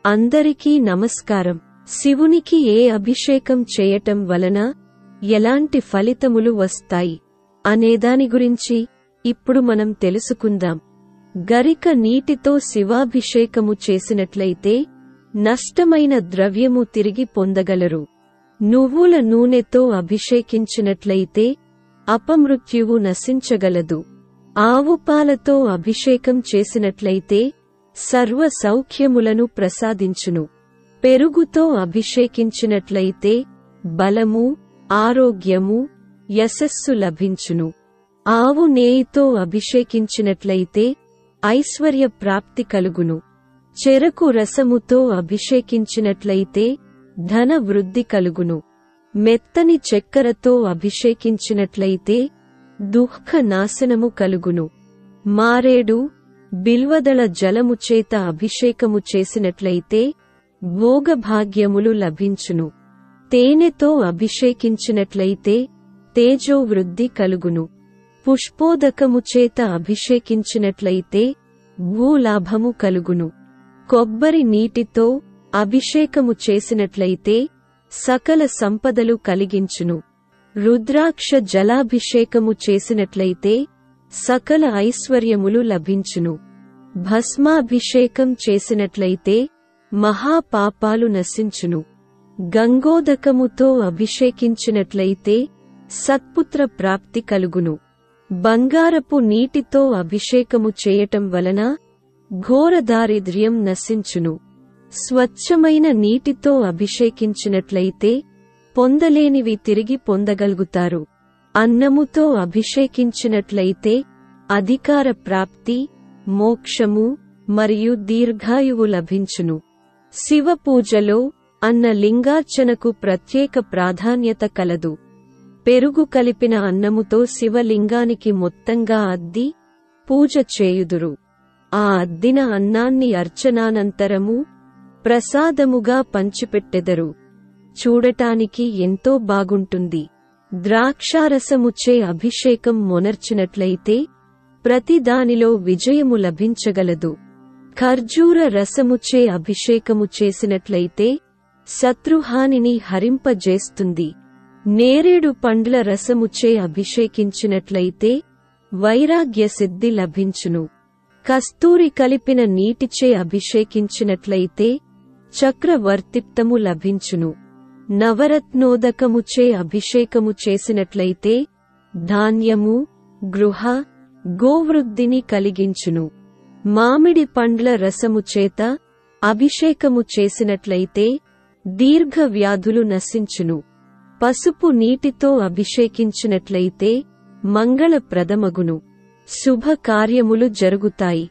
అందరికీ నమస్కారం. శివునికి ఏ అభిషేకం చేయటం వలన ఎలాంటి ఫలితములు వస్తాయి అనేదాని గురించి ఇప్పుడు మనం తెలుసుకుందాం. గరిక నీటితో శివాభిషేకము చేసినట్లయితే నష్టమైన ద్రవ్యము తిరిగి పొందగలరు. నువ్వుల నూనెతో అభిషేకించినట్లయితే అపమృత్యువు నశించగలదు. ఆవుపాలతో అభిషేకం చేసినట్లయితే సర్వ సౌఖ్యములను ప్రసాదించును. పెరుగుతో అభిషేకించినట్లయితే బలము, ఆరోగ్యము, యశస్సు లభించును. ఆవు నేయితో అభిషేకించినట్లయితే ఐశ్వర్య ప్రాప్తి కలుగును. చెరకు రసముతో అభిషేకించినట్లయితే ధన వృద్ధి కలుగును. మెత్తని చక్కెరతో అభిషేకించినట్లయితే దుఃఖ నాశనము కలుగును. మారేడు, బిల్వదళ జలము చేత అభిషేకము చేసినట్లయితే భోగభాగ్యములు లభించును. తేనెతో అభిషేకించినట్లయితే తేజోవృద్ధి కలుగును. పుష్పోదకము చేత అభిషేకించినట్లయితే భూలాభము కలుగును. కొబ్బరి నీటితో అభిషేకము చేసినట్లయితే సకల సంపదలు కలిగించును. రుద్రాక్ష జలాభిషేకము చేసినట్లయితే సకల ఐశ్వర్యములు లభించును. భస్మాభిషేకం చేసినట్లయితే మహాపాపాలు నశించును. గంగోదకముతో అభిషేకించినట్లయితే సత్పుత్ర ప్రాప్తి కలుగును. బంగారపు నీటితో అభిషేకము చేయటం వలన ఘోర దారిద్ర్యం నశించును. స్వచ్ఛమైన నీటితో అభిషేకించినట్లయితే పొందలేనివి తిరిగి పొందగలుగుతారు. అన్నముతో అభిషేకించినట్లయితే అధికార ప్రాప్తి, మోక్షము మరియు దీర్ఘాయువు లభించును. శివ పూజలో అన్న లింగార్చనకు ప్రత్యేక ప్రాధాన్యత కలదు. పెరుగు కలిపిన అన్నముతో శివలింగానికి మొత్తంగా అద్ది పూజ చేయుదురు. ఆ అద్దిన అన్నాన్ని అర్చనానంతరము ప్రసాదముగా పంచిపెట్టెదరు. చూడటానికి ఎంతో బాగుంటుంది. ద్రాక్షారసముచే అభిషేకం మొనర్చినట్లయితే ప్రతి దానిలో విజయము లభించగలదు. ఖర్జూర రసముచే అభిషేకము చేసినట్లయితే శత్రుహానిని హరింపజేస్తుంది. నేరేడు పండ్ల రసముచే అభిషేకించినట్లయితే వైరాగ్య సిద్ధి లభించును. కస్తూరి కలిపిన నీటిచే అభిషేకించినట్లయితే చక్రవర్తిత్వము లభించును. నవరత్నోదకముచే అభిషేకము చేసినట్లయితే ధాన్యము, గృహ, గోవృద్ధిని కలిగించును. మామిడి పండ్ల రసము చేత అభిషేకము చేసినట్లయితే దీర్ఘ వ్యాధులు నశించును. పసుపు నీటితో అభిషేకించినట్లయితే మంగళప్రదమగును. శుభ కార్యములు జరుగుతాయి.